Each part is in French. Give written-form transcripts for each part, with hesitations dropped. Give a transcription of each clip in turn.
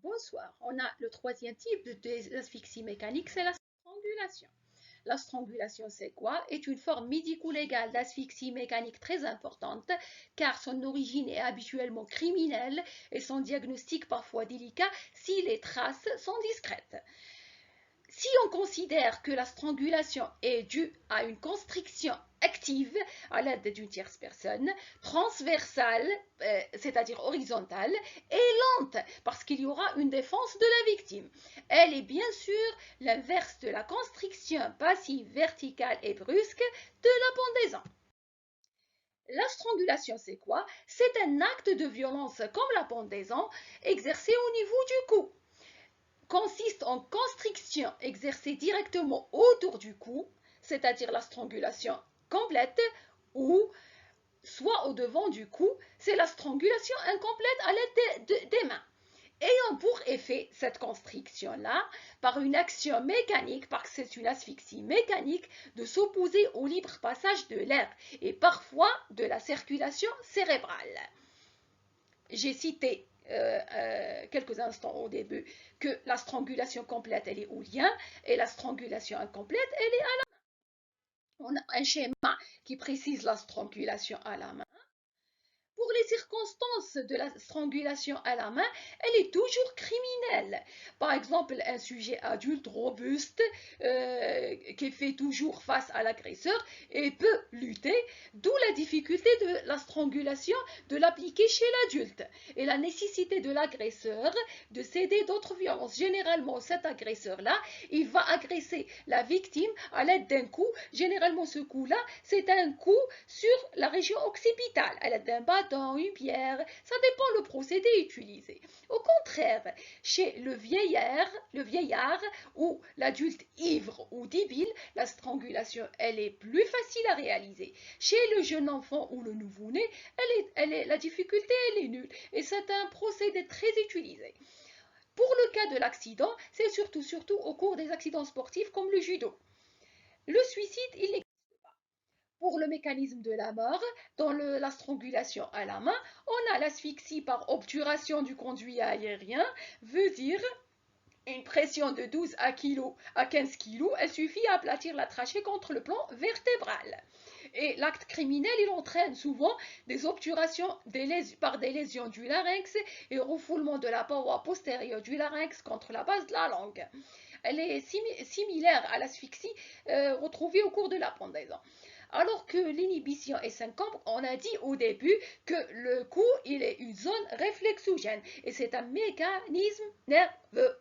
Bonsoir. On a le troisième type d'asphyxie mécanique, c'est la strangulation. La strangulation, c'est quoi? Est une forme médico-légale d'asphyxie mécanique très importante car son origine est habituellement criminelle et son diagnostic parfois délicat si les traces sont discrètes. Si on considère que la strangulation est due à une constriction active à l'aide d'une tierce personne, transversale, c'est-à-dire horizontale, et lente, parce qu'il y aura une défense de la victime. Elle est bien sûr l'inverse de la constriction passive, verticale et brusque de la pendaison. La strangulation, c'est quoi? C'est un acte de violence comme la pendaison exercé au niveau du cou, consiste en constriction exercée directement autour du cou, c'est-à-dire la strangulation complète, ou soit au devant du cou, c'est la strangulation incomplète à l'aide des mains. Ayant pour effet cette constriction-là, par une action mécanique, parce que c'est une asphyxie mécanique, de s'opposer au libre passage de l'air et parfois de la circulation cérébrale. J'ai cité quelques instants au début que la strangulation complète, elle est au lien, et la strangulation incomplète, elle est à... On a un schéma qui précise la strangulation à la main. Pour les circonstances de la strangulation à la main, elle est toujours criminelle. Par exemple, un sujet adulte robuste qui fait toujours face à l'agresseur et peut lutter, d'où la difficulté de la strangulation de l'appliquer chez l'adulte et la nécessité de l'agresseur de céder d'autres violences. Généralement, cet agresseur-là, il va agresser la victime à l'aide d'un coup. Généralement, ce coup-là, c'est un coup sur la région occipitale, à l'aide d'un bâton, une pierre, ça dépend le procédé utilisé. Au contraire, chez le vieillard ou l'adulte ivre ou débile, la strangulation, elle est plus facile à réaliser. Chez le jeune enfant ou le nouveau-né, la difficulté, elle est nulle et c'est un procédé très utilisé. Pour le cas de l'accident, c'est surtout au cours des accidents sportifs comme le judo. Le suicide, il n'existe pas. Pour le mécanisme de la mort, dans la strangulation à la main, on a l'asphyxie par obturation du conduit aérien, veut dire une pression de 12 à 15 kg, elle suffit à aplatir la trachée contre le plan vertébral. Et l'acte criminel, il entraîne souvent des obturations par des lésions du larynx et refoulement de la paroi postérieure du larynx contre la base de la langue. Elle est similaire à l'asphyxie retrouvée au cours de la pendaison. Alors que l'inhibition est syncope, on a dit au début que le cou, il est une zone réflexogène et c'est un mécanisme nerveux.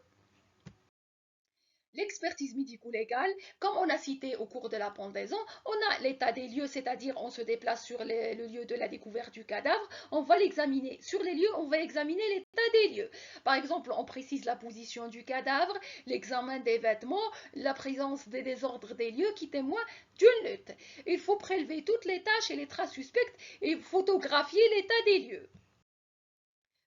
L'expertise médico-légale, comme on a cité au cours de la pendaison, on a l'état des lieux, c'est-à-dire on se déplace sur le lieu de la découverte du cadavre, on va l'examiner. Sur les lieux, on va examiner l'état des lieux. Par exemple, on précise la position du cadavre, l'examen des vêtements, la présence des désordres des lieux qui témoignent d'une lutte. Il faut prélever toutes les tâches et les traces suspectes et photographier l'état des lieux.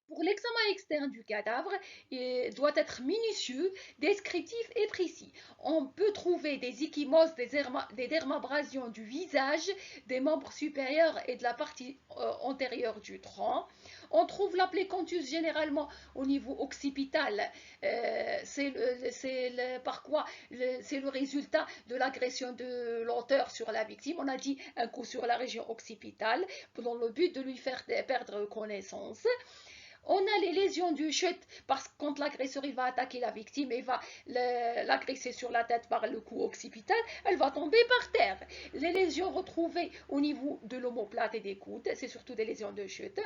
Pour l'examen externe du cadavre, il doit être minutieux, descriptif et précis. On peut trouver des ecchymoses, des dermabrasions du visage, des membres supérieurs et de la partie antérieure du tronc. On trouve la plaie contusse généralement au niveau occipital. Par quoi c'est le résultat de l'agression de l'auteur sur la victime. On a dit un coup sur la région occipitale dans le but de lui faire perdre connaissance. On a les lésions du chute parce que quand l'agresseur il va attaquer la victime et va l'agresser sur la tête par le coup occipital, elle va tomber par terre. Les lésions retrouvées au niveau de l'omoplate et des coudes, c'est surtout des lésions de chute.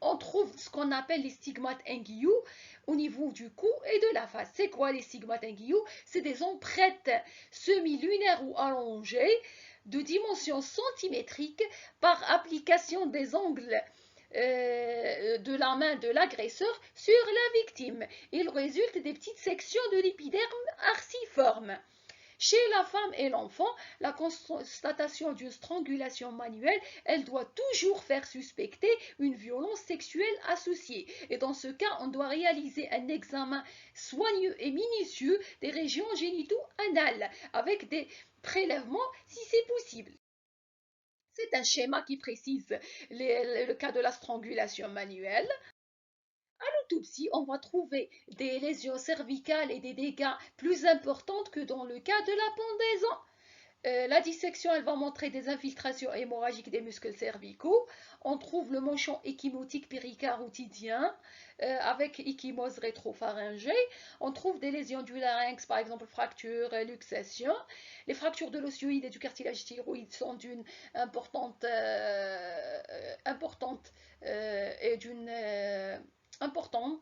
On trouve ce qu'on appelle les stigmates inguinaux au niveau du cou et de la face. C'est quoi les stigmates inguinaux? C'est des empreintes semi-lunaires ou allongées de dimension centimétrique par application des angles de la main de l'agresseur sur la victime. Il résulte des petites sections de l'épiderme arciforme. Chez la femme et l'enfant, la constatation d'une strangulation manuelle, elle doit toujours faire suspecter une violence sexuelle associée. Et dans ce cas, on doit réaliser un examen soigneux et minutieux des régions génito-anales avec des prélèvements si c'est possible. C'est un schéma qui précise le cas de la strangulation manuelle. L'autopsie, on va trouver des lésions cervicales et des dégâts plus importants que dans le cas de la pendaison. La dissection, elle va montrer des infiltrations hémorragiques des muscles cervicaux. On trouve le manchon échymotique péricarotidien avec ecchymose rétropharyngée. On trouve des lésions du larynx, par exemple fracture, luxation. Les fractures de l'ossioïde et du cartilage thyroïde sont d'une importante et d'une importante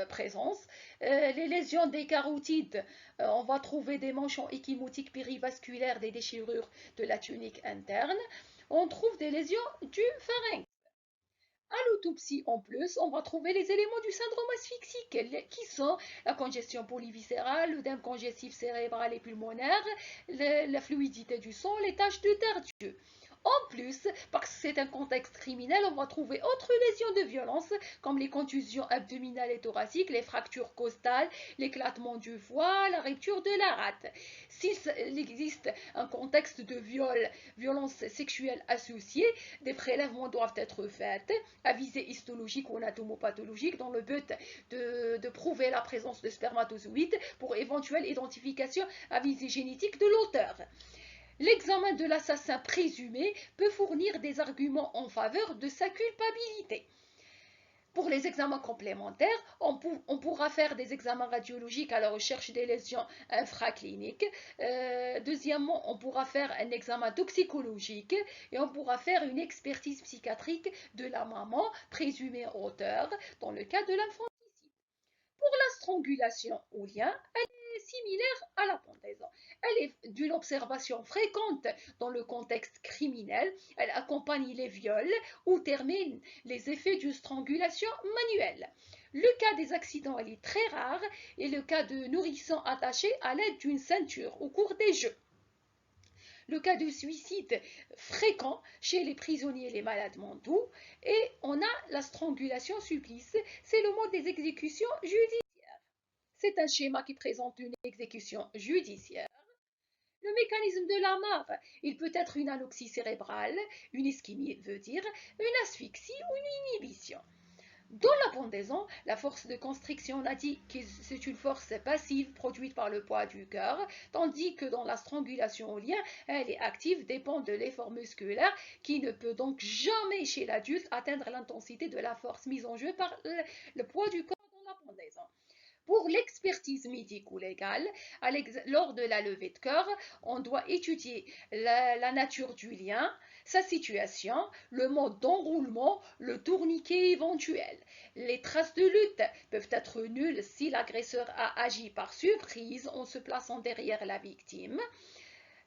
présence. Les lésions des carotides, on va trouver des manchons échymotiques périvasculaires, des déchirures de la tunique interne. On trouve des lésions du pharynx. À l'autopsie, en plus, on va trouver les éléments du syndrome asphyxique, qui sont la congestion polyviscérale, l'œdème congestif cérébral et pulmonaire, la fluidité du sang, les taches de Tardieu. En plus, parce que c'est un contexte criminel, on va trouver autres lésions de violence, comme les contusions abdominales et thoraciques, les fractures costales, l'éclatement du foie, la rupture de la rate. S'il existe un contexte de violence sexuelle associée, des prélèvements doivent être faits à visée histologique ou anatomopathologique dans le but de prouver la présence de spermatozoïdes pour éventuelle identification à visée génétique de l'auteur. L'examen de l'assassin présumé peut fournir des arguments en faveur de sa culpabilité. Pour les examens complémentaires, on pourra faire des examens radiologiques à la recherche des lésions infracliniques. Deuxièmement, on pourra faire un examen toxicologique et on pourra faire une expertise psychiatrique de la maman présumée auteur dans le cas de l'infanticide. Pour la strangulation au lien, elle est similaire à la pendaison. Elle est d'une observation fréquente dans le contexte criminel. Elle accompagne les viols ou termine les effets d'une strangulation manuelle. Le cas des accidents est très rare et le cas de nourrissons attachés à l'aide d'une ceinture au cours des jeux. Le cas de suicide fréquent chez les prisonniers et les malades mentaux. Et on a la strangulation supplice, c'est le mode des exécutions judiciaires. C'est un schéma qui présente une exécution judiciaire. Le mécanisme de la mort, il peut être une anoxie cérébrale, une ischémie veut dire une asphyxie ou une inhibition. Dans la pendaison, la force de constriction, on a dit que c'est une force passive produite par le poids du cœur, tandis que dans la strangulation au lien, elle est active, dépend de l'effort musculaire, qui ne peut donc jamais chez l'adulte atteindre l'intensité de la force mise en jeu par le poids du corps dans la pendaison. Pour l'expertise médico-légale, lors de la levée de corps, on doit étudier la nature du lien, sa situation, le mode d'enroulement, le tourniquet éventuel. Les traces de lutte peuvent être nulles si l'agresseur a agi par surprise en se plaçant derrière la victime.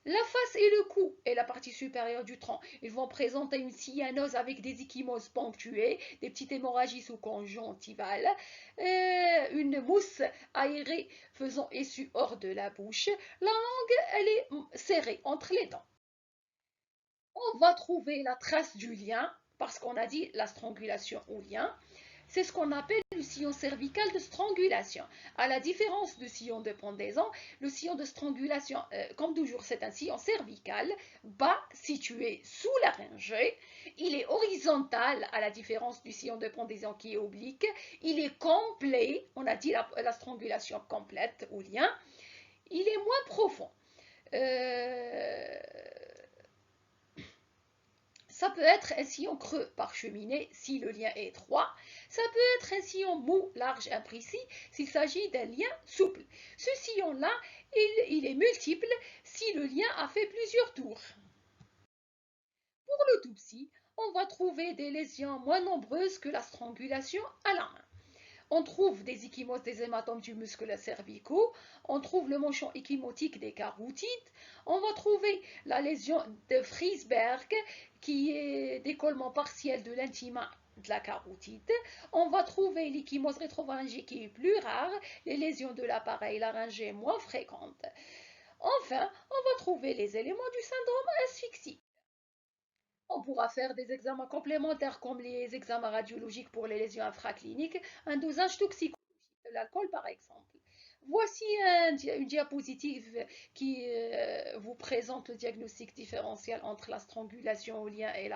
La face et le cou et la partie supérieure du tronc, ils vont présenter une cyanose avec des ecchymoses ponctuées, des petites hémorragies sous-conjonctivales, une mousse aérée faisant essuie hors de la bouche. La langue, elle est serrée entre les dents. On va trouver la trace du lien, parce qu'on a dit la strangulation au lien. C'est ce qu'on appelle le sillon cervical de strangulation. À la différence du sillon de pendaison, le sillon de strangulation, comme toujours, c'est un sillon cervical, bas, situé sous la laryngée. Il est horizontal, à la différence du sillon de pendaison qui est oblique. Il est complet, on a dit la strangulation complète au lien. Il est moins profond. Ça peut être un sillon creux parcheminé si le lien est étroit. Ça peut être un sillon mou, large, imprécis s'il s'agit d'un lien souple. Ce sillon-là, il est multiple si le lien a fait plusieurs tours. Pour l'autopsie, on va trouver des lésions moins nombreuses que la strangulation à la main. On trouve des ecchymoses des hématomes du muscle cervicaux, on trouve le manchon echymotique des carotides, on va trouver la lésion de Friesberg qui est décollement partiel de l'intima de la carotide, on va trouver l'ecchymose rétropharyngée qui est plus rare, les lésions de l'appareil laryngé moins fréquentes. Enfin, on va trouver les éléments du syndrome asphyxique. On pourra faire des examens complémentaires comme les examens radiologiques pour les lésions infracliniques, un dosage toxicologique de l'alcool par exemple. Voici une diapositive qui vous présente le diagnostic différentiel entre la strangulation au lien et la